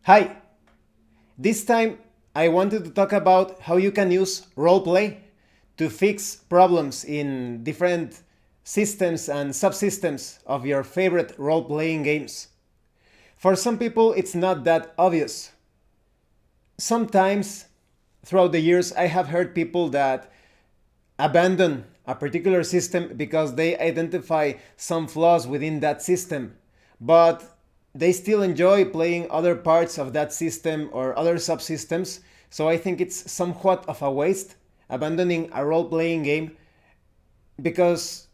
Hi! This time I wanted to talk about how you can use roleplay to fix problems in different systems and subsystems of your favorite role-playing games. For some people, it's not that obvious. Sometimes, throughout the years, I have heard people that abandon a particular system because they identify some flaws within that system, but they still enjoy playing other parts of that system or other subsystems. So I think it's somewhat of a waste abandoning a role playing game because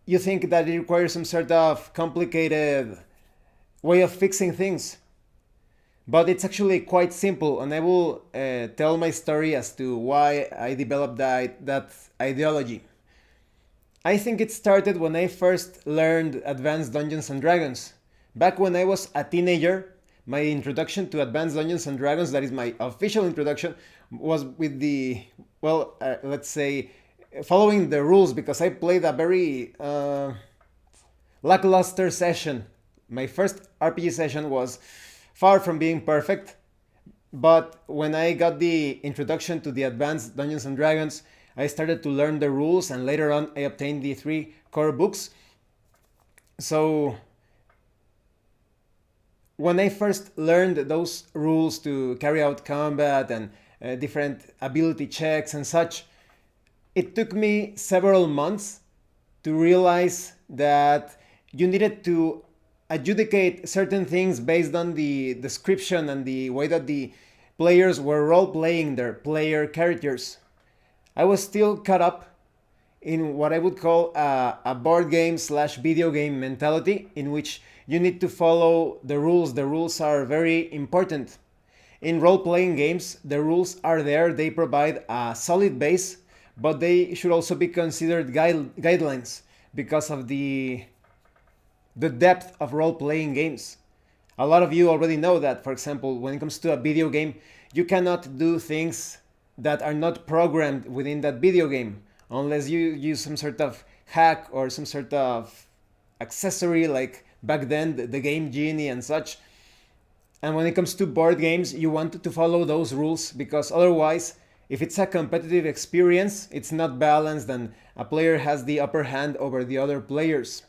you think that it requires some sort of complicated way of fixing things. But it's actually quite simple, and I will tell my story as to why I developed that ideology. I think it started when I first learned Advanced Dungeons and Dragons. Back when I was a teenager, my introduction to Advanced Dungeons and Dragons, that is my official introduction, was with let's say, following the rules because I played a very lackluster session. My first RPG session was far from being perfect, but when I got the introduction to the Advanced Dungeons and Dragons, I started to learn the rules, and later on, I obtained the three core books. So, when I first learned those rules to carry out combat and different ability checks and such, it took me several months to realize that you needed to adjudicate certain things based on the description and the way that the players were role playing their player characters. I was still caught up in what I would call a board game slash video game mentality in which you need to follow the rules. The rules are very important. In role playing games, the rules are there, they provide a solid base, but they should also be considered guidelines because of the depth of role playing games. A lot of you already know that, for example, when it comes to a video game, you cannot do things that are not programmed within that video game unless you use some sort of hack or some sort of accessory like back then the game genie and such. And when it comes to board games, you want to follow those rules because otherwise, if it's a competitive experience, it's not balanced and a player has the upper hand over the other players.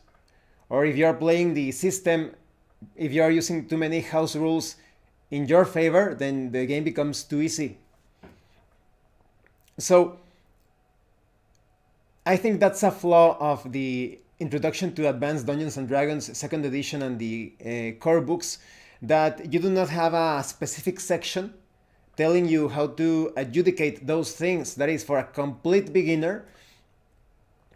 Or if you're playing the system, if you are using too many house rules in your favor, then the game becomes too easy. So I think that's a flaw of the introduction to Advanced Dungeons and Dragons second edition and the core books, that you do not have a specific section telling you how to adjudicate those things. That is, for a complete beginner,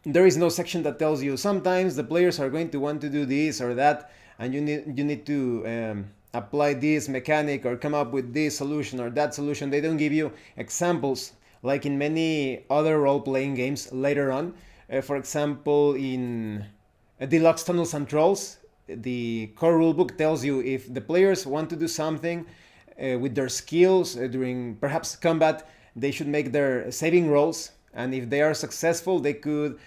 there is no section that tells you sometimes the players are going to want to do this or that, and you need to apply this mechanic or come up with this solution or that solution. They don't give you examples like in many other role-playing games later on. For example, in Deluxe Tunnels and Trolls, the core rulebook tells you if the players want to do something with their skills during perhaps combat, they should make their saving rolls, and if they are successful, they could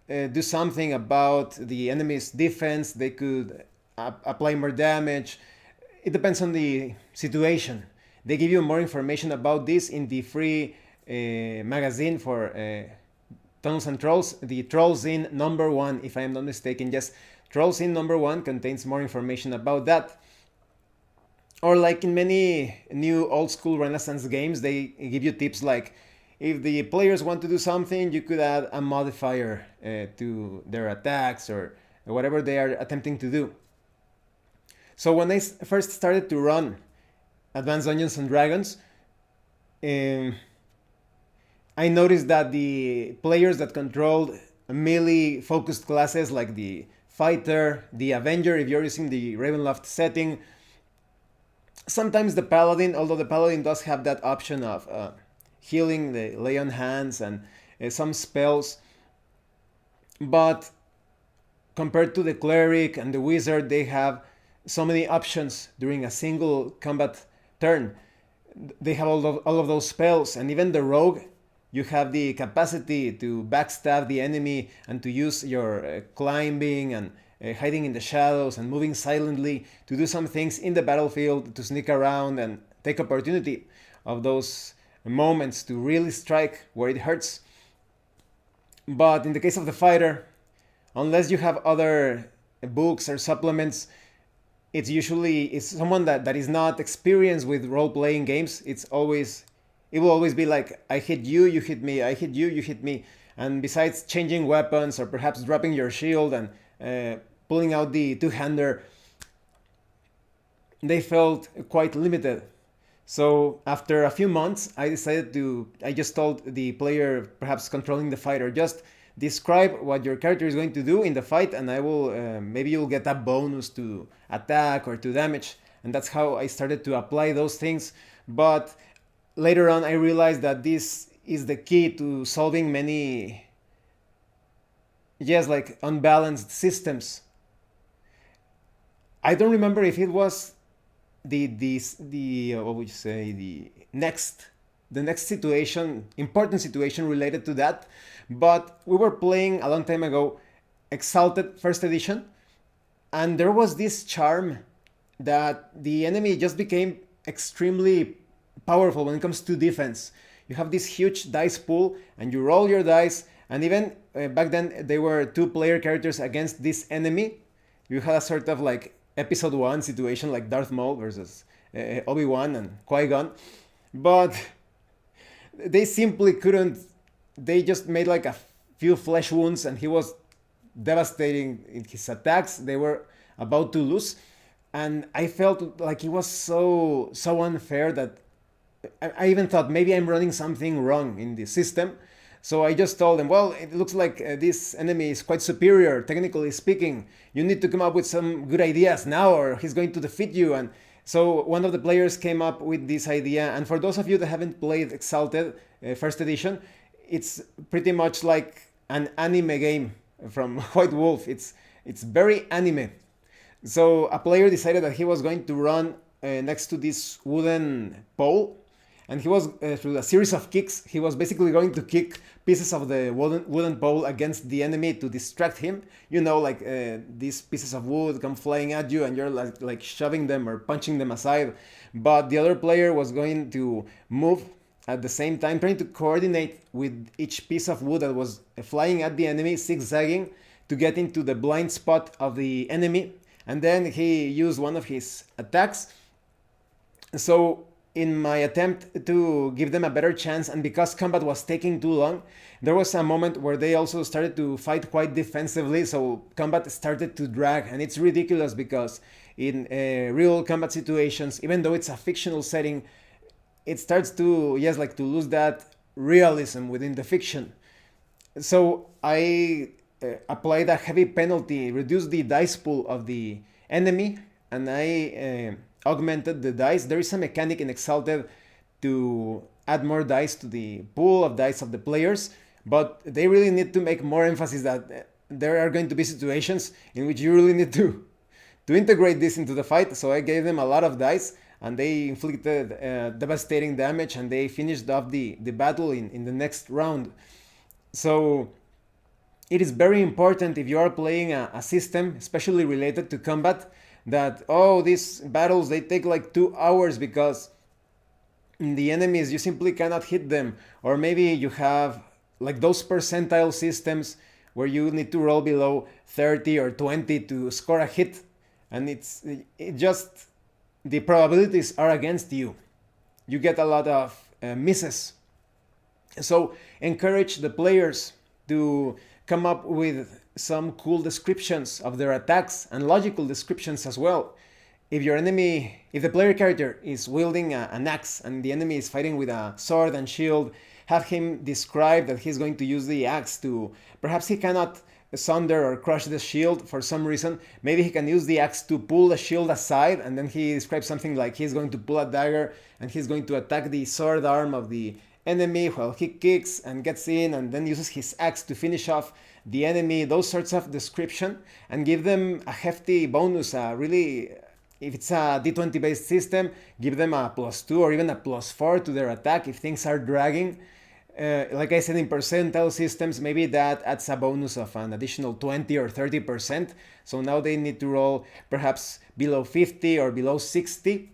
do something about the enemy's defense. They could apply more damage. It depends on the situation. They give you more information about this in the free magazine for Tunnels and Trolls, the Trolls in number 1, if I am not mistaken. Yes, Trolls in number 1 contains more information about that. Or like in many new old school Renaissance games, they give you tips like if the players want to do something, you could add a modifier to their attacks or whatever they are attempting to do. So when I first started to run Advanced Dungeons and Dragons, I noticed that the players that controlled melee focused classes like the fighter, the avenger if you're using the Ravenloft setting, sometimes the paladin, although the paladin does have that option of healing, the lay on hands and some spells, but compared to the cleric and the wizard, they have so many options during a single combat turn. They have all of those spells, and even the rogue, you have the capacity to backstab the enemy and to use your climbing and hiding in the shadows and moving silently to do some things in the battlefield, to sneak around and take opportunity of those moments to really strike where it hurts. But in the case of the fighter, unless you have other books or supplements, it's someone that is not experienced with role-playing games. It will always be like, I hit you, you hit me, I hit you, you hit me. And besides changing weapons or perhaps dropping your shield and pulling out the two-hander, they felt quite limited. So after a few months, I just told the player, perhaps controlling the fighter, just describe what your character is going to do in the fight, and I will, maybe you'll get a bonus to attack or to damage. And that's how I started to apply those things. But later on, I realized that this is the key to solving many, yes, like unbalanced systems. I don't remember if it was what would you say, the next situation, important situation related to that, but we were playing a long time ago Exalted first edition, and there was this charm that the enemy just became extremely powerful when it comes to defense. You have this huge dice pool and you roll your dice, and even back then they were two-player characters against this enemy. You had a sort of like episode 1 situation, like Darth Maul versus Obi-Wan and Qui-Gon, but they simply couldn't. They just made like a few flesh wounds and he was devastating in his attacks. They were about to lose, and I felt like it was so unfair that I even thought maybe I'm running something wrong in the system. So I just told them, well, it looks like this enemy is quite superior, technically speaking. You need to come up with some good ideas now or he's going to defeat you. And so one of the players came up with this idea. And for those of you that haven't played Exalted first edition, it's pretty much like an anime game from White Wolf. It's very anime. So a player decided that he was going to run next to this wooden pole, and he was, through a series of kicks, he was basically going to kick pieces of the wooden pole against the enemy to distract him. You know, like these pieces of wood come flying at you and you're like shoving them or punching them aside. But the other player was going to move at the same time, trying to coordinate with each piece of wood that was flying at the enemy, zigzagging to get into the blind spot of the enemy. And then he used one of his attacks. So in my attempt to give them a better chance, and because combat was taking too long, there was a moment where they also started to fight quite defensively, so combat started to drag. And it's ridiculous because in real combat situations, even though it's a fictional setting, it starts to, yes, like to lose that realism within the fiction. So I applied a heavy penalty, reduced the dice pool of the enemy, and I augmented the dice. There is a mechanic in Exalted to add more dice to the pool of dice of the players, but they really need to make more emphasis that there are going to be situations in which you really need to integrate this into the fight. So I gave them a lot of dice, and they inflicted devastating damage, and they finished off the battle in the next round. So it is very important, if you are playing a system, especially related to combat, that, oh, these battles, they take like 2 hours because the enemies, you simply cannot hit them. Or maybe you have like those percentile systems where you need to roll below 30 or 20 to score a hit, and it just, the probabilities are against you. You get a lot of misses. So encourage the players to come up with some cool descriptions of their attacks and logical descriptions as well. If the player character is wielding an axe and the enemy is fighting with a sword and shield, have him describe that he's going to use the axe to, perhaps he cannot sunder or crush the shield for some reason. Maybe he can use the axe to pull the shield aside, and then he describes something like he's going to pull a dagger and he's going to attack the sword arm of the enemy while he kicks and gets in and then uses his axe to finish off the enemy. Those sorts of description, and give them a hefty bonus. Really, if it's a d20 based system, give them a +2 or even a +4 to their attack if things are dragging. like I said, in percentile systems, maybe that adds a bonus of an additional 20 or 30%. So now they need to roll perhaps below 50 or below 60.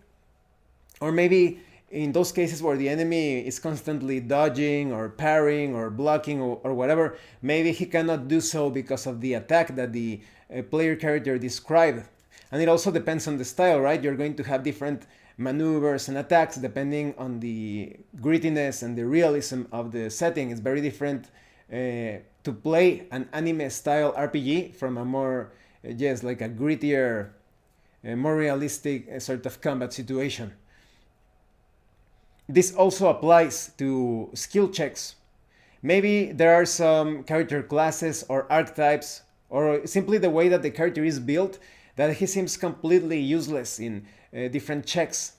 Or maybe in those cases where the enemy is constantly dodging or parrying or blocking or whatever, maybe he cannot do so because of the attack that the player character described. And it also depends on the style, right? You're going to have different maneuvers and attacks depending on the grittiness and the realism of the setting. It's very different to play an anime style RPG from a more, yes, like a grittier, more realistic sort of combat situation. This also applies to skill checks. Maybe there are some character classes or archetypes, or simply the way that the character is built, that he seems completely useless in different checks.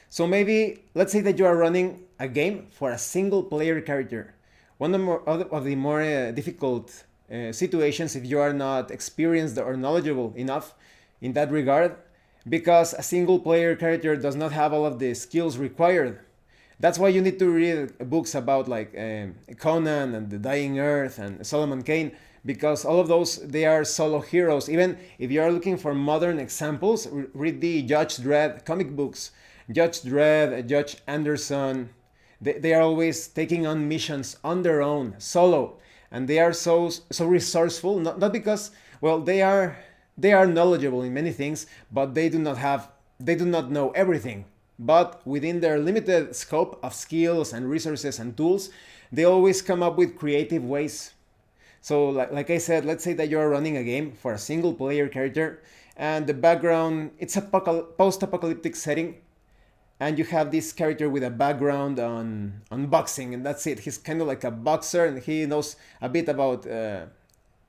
So maybe, let's say that you are running a game for a single player character. One of the more difficult situations if you are not experienced or knowledgeable enough in that regard, because a single player character does not have all of the skills required. That's why you need to read books about like Conan and the Dying Earth and Solomon Kane, because all of those, they are solo heroes. Even if you are looking for modern examples, read the Judge Dredd comic books. Judge Dredd, Judge Anderson, they are always taking on missions on their own, solo, and they are so resourceful. Not because, well, they are knowledgeable in many things, but they do not know everything. But within their limited scope of skills and resources and tools, they always come up with creative ways. So like I said, let's say that you're running a game for a single player character and the background, it's a post-apocalyptic setting, and you have this character with a background on boxing, and that's it. He's kind of like a boxer and he knows a bit about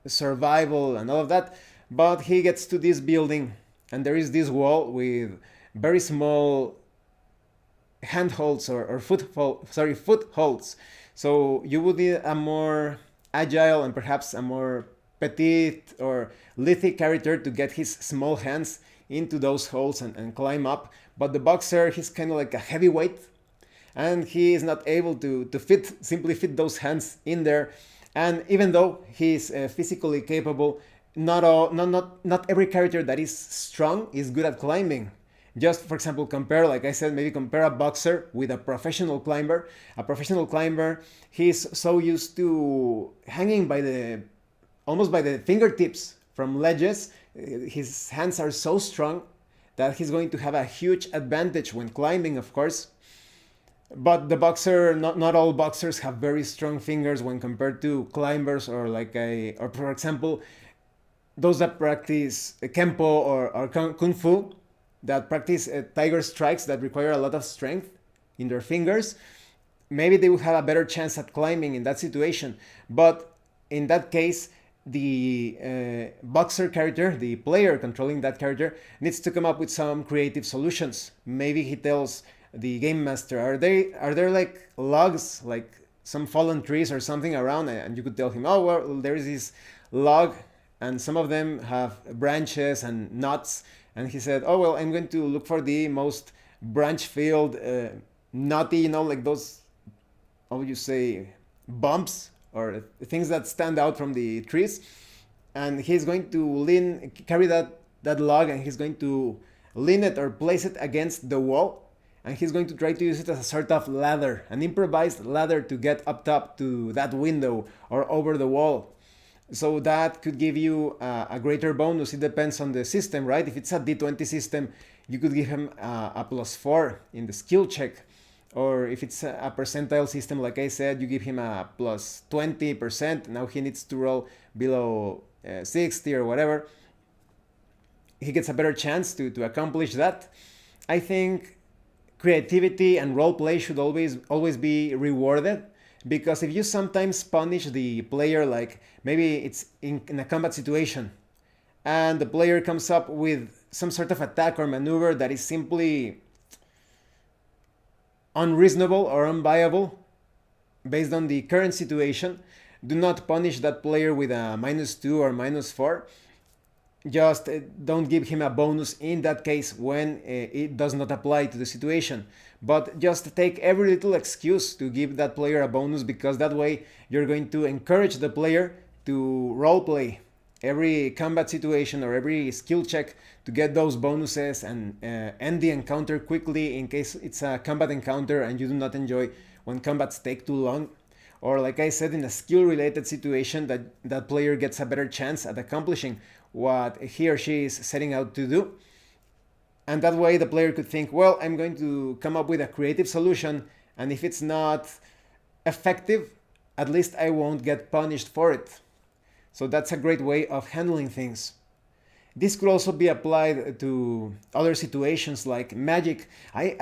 survival and all of that, but he gets to this building and there is this wall with very small handholds or footholds. So you would need a more agile and perhaps a more petite or lithe character to get his small hands into those holes and climb up. But the boxer, he's kind of like a heavyweight and he is not able to simply fit those hands in there. And even though he's physically capable, not every character that is strong is good at climbing. Just for example, like I said, maybe compare a boxer with a professional climber. A professional climber, he's so used to hanging almost by the fingertips from ledges. His hands are so strong that he's going to have a huge advantage when climbing, of course. But the boxer, not all boxers have very strong fingers when compared to climbers, or for example, those that practice kempo or kung fu, that practice tiger strikes that require a lot of strength in their fingers. Maybe they would have a better chance at climbing in that situation. But in that case, the boxer character, the player controlling that character, needs to come up with some creative solutions. Maybe he tells the game master, are there like logs, like some fallen trees or something around? And you could tell him, oh, well, there is this log and some of them have branches and nuts. And he said, oh, well, I'm going to look for the most branch-filled, nutty, like those, how would you say, bumps or things that stand out from the trees. And he's going to carry that log, and he's going to lean it or place it against the wall. And he's going to try to use it as a sort of ladder, an improvised ladder to get up top to that window or over the wall. So that could give you a greater bonus. It depends on the system, right? If it's a D20 system, you could give him a +4 in the skill check. Or if it's a percentile system, like I said, you give him a +20%. Now he needs to roll below 60 or whatever. He gets a better chance to accomplish that. I think creativity and roleplay should always be rewarded. Because if you sometimes punish the player, like maybe it's in a combat situation and the player comes up with some sort of attack or maneuver that is simply unreasonable or unviable based on the current situation, do not punish that player with a -2 or -4. just don't give him a bonus in that case when it does not apply to the situation. But just take every little excuse to give that player a bonus, because that way you're going to encourage the player to roleplay every combat situation or every skill check to get those bonuses and end the encounter quickly in case it's a combat encounter and you do not enjoy when combats take too long. Or like I said, in a skill related situation, that player gets a better chance at accomplishing what he or she is setting out to do. And that way the player could think, well, I'm going to come up with a creative solution, and if it's not effective, at least I won't get punished for it. So that's a great way of handling things. This could also be applied to other situations like magic. I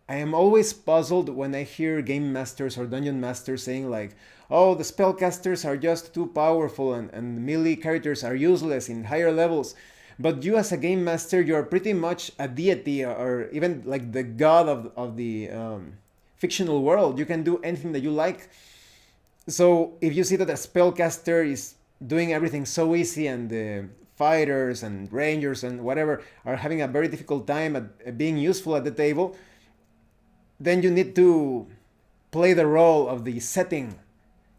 am always puzzled when I hear game masters or dungeon masters saying like, oh, the spellcasters are just too powerful and melee characters are useless in higher levels. But you as a game master, you're pretty much a deity or even like the god of the fictional world. You can do anything that you like. So if you see that a spellcaster is doing everything so easy and the fighters and rangers and whatever are having a very difficult time at being useful at the table, then you need to play the role of the setting.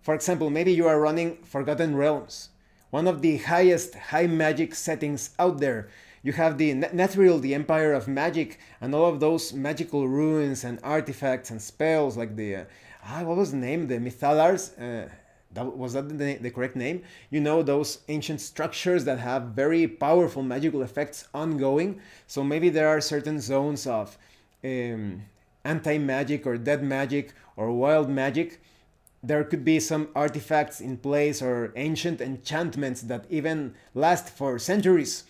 For example, maybe you are running Forgotten Realms, one of the highest high magic settings out there. You have the Netheril, the Empire of Magic, and all of those magical ruins and artifacts and spells like the what was the name? The Mythalars. Was that the correct name? You know, those ancient structures that have very powerful magical effects ongoing. So maybe there are certain zones of anti-magic or dead magic or wild magic. There could be some artifacts in place or ancient enchantments that even last for centuries.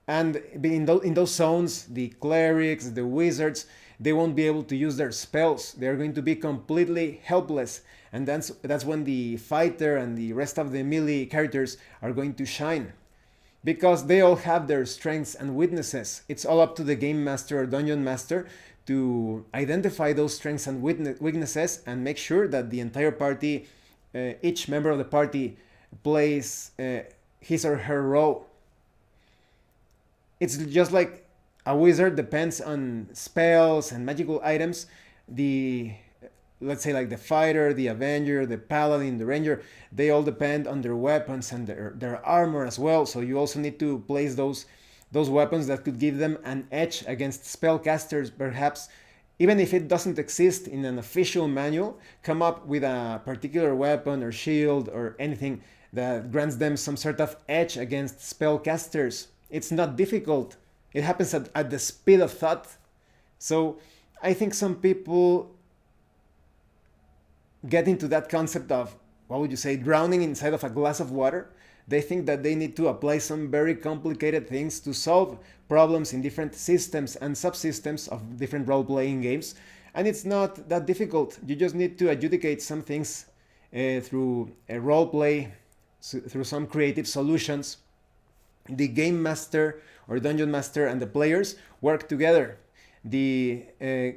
And in those zones, the clerics, the wizards, they won't be able to use their spells. They're going to be completely helpless. And that's when the fighter and the rest of the melee characters are going to shine. Because they all have their strengths and weaknesses. It's all up to the game master or dungeon master to identify those strengths and weaknesses and make sure that the entire party, each member of the party, plays his or her role. It's just like a wizard depends on spells and magical items. Let's say like the fighter, the avenger, the paladin, the ranger, they all depend on their weapons and their armor as well. So you also need to place those weapons that could give them an edge against spellcasters, perhaps. Even if it doesn't exist in an official manual, come up with a particular weapon or shield or anything that grants them some sort of edge against spellcasters. It's not difficult. It happens at the speed of thought. So I think some people get into that concept of, what would you say, drowning inside of a glass of water. They think that they need to apply some very complicated things to solve problems in different systems and subsystems of different role-playing games. And it's not that difficult. You just need to adjudicate some things through a role-play, through some creative solutions. The game master or dungeon master and the players work together. The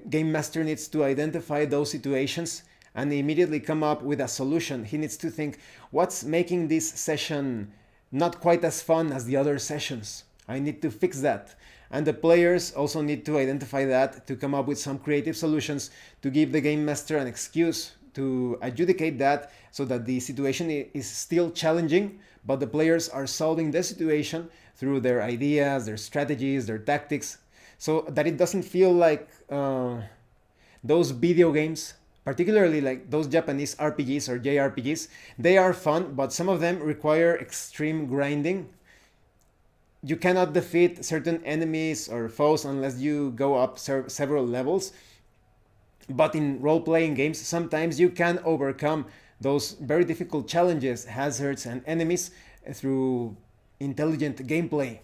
game master needs to identify those situations and immediately come up with a solution. He needs to think, what's making this session not quite as fun as the other sessions? I need to fix that. And the players also need to identify that to come up with some creative solutions to give the game master an excuse to adjudicate that so that the situation is still challenging, but the players are solving the situation through their ideas, their strategies, their tactics, so that it doesn't feel like those video games, particularly like those Japanese RPGs or JRPGs. They are fun, but some of them require extreme grinding. You cannot defeat certain enemies or foes unless you go up several levels. But in role-playing games, sometimes you can overcome those very difficult challenges, hazards, and enemies through intelligent gameplay.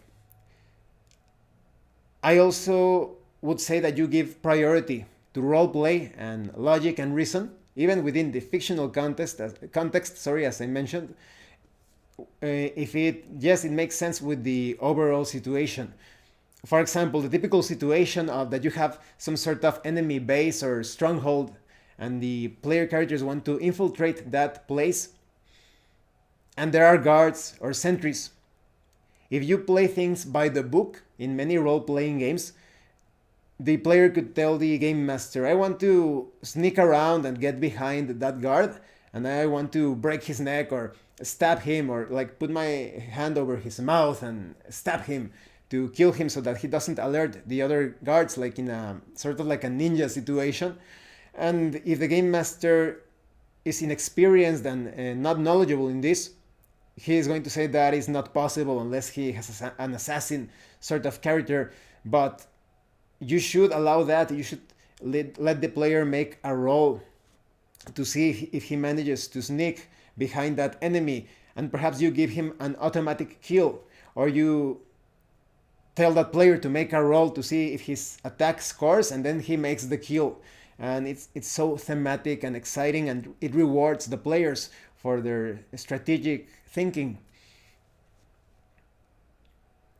I also would say that you give priority to roleplay and logic and reason, even within the fictional context, as I mentioned, if it makes sense with the overall situation. For example, the typical situation of that you have some sort of enemy base or stronghold and the player characters want to infiltrate that place and there are guards or sentries. If you play things by the book in many role-playing games, the player could tell the game master, I want to sneak around and get behind that guard, and I want to break his neck or stab him, or like put my hand over his mouth and stab him to kill him so that he doesn't alert the other guards, like in a sort of like a ninja situation. And if the game master is inexperienced and not knowledgeable in this, he is going to say that is not possible unless he has an assassin sort of character. But you should allow that. You should let the player make a roll to see if he manages to sneak behind that enemy, and perhaps you give him an automatic kill, or you tell that player to make a roll to see if his attack scores, and then he makes the kill. And it's so thematic and exciting, and it rewards the players for their strategic thinking.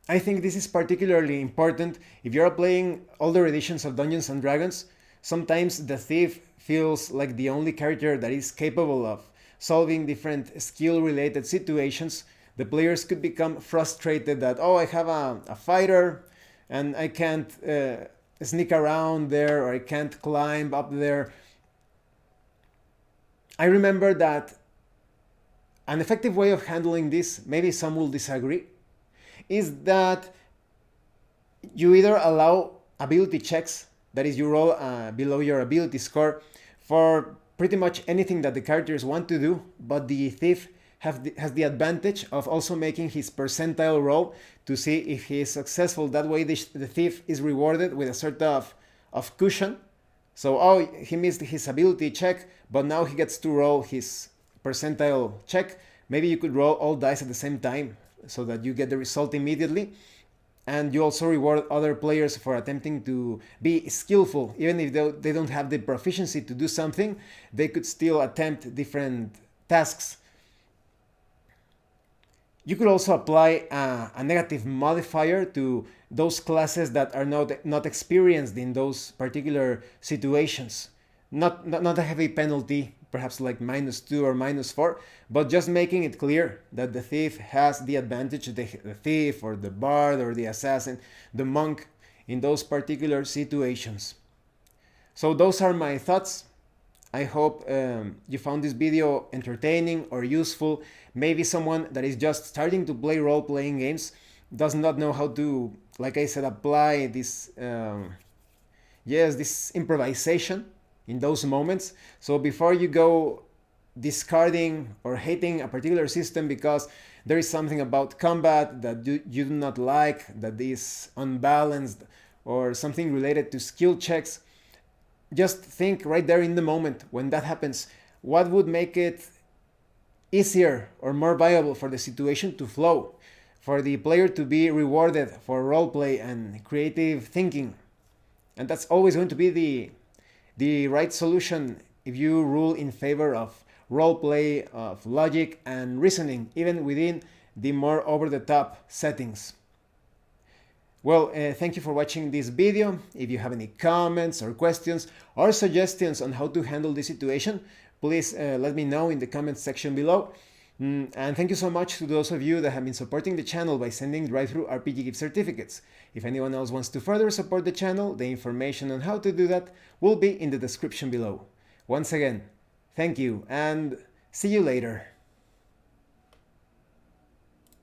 I think this is particularly important if you're playing older editions of Dungeons and Dragons. Sometimes the thief feels like the only character that is capable of solving different skill-related situations. The players could become frustrated that, oh, I have a fighter and I can't sneak around there, or I can't climb up there. I remember that an effective way of handling this, maybe some will disagree, is that you either allow ability checks, that is, you roll below your ability score for pretty much anything that the characters want to do, but the thief has the advantage of also making his percentile roll to see if he is successful. That way the thief is rewarded with a sort of cushion. So, oh, he missed his ability check, but now he gets to roll his percentile check. Maybe you could roll all dice at the same time so that you get the result immediately. And you also reward other players for attempting to be skillful. Even if they don't have the proficiency to do something, they could still attempt different tasks. You could also apply a negative modifier to those classes that are not experienced in those particular situations. Not a heavy penalty, perhaps like -2 or -4, but just making it clear that the thief has the advantage, the thief or the bard or the assassin, the monk, in those particular situations. So those are my thoughts. I hope you found this video entertaining or useful. Maybe someone that is just starting to play role-playing games does not know how to, like I said, apply this, this improvisation in those moments. So before you go discarding or hating a particular system because there is something about combat that you do not like, that is unbalanced, or something related to skill checks, just think right there in the moment when that happens, what would make it easier or more viable for the situation to flow, for the player to be rewarded for roleplay and creative thinking. And that's always going to be the right solution if you rule in favor of roleplay, of logic and reasoning, even within the more over-the-top settings. Well, thank you for watching this video. If you have any comments or questions or suggestions on how to handle this situation, please let me know in the comments section below. And thank you so much to those of you that have been supporting the channel by sending drive-thru RPG gift certificates. If anyone else wants to further support the channel, the information on how to do that will be in the description below. Once again, thank you and see you later.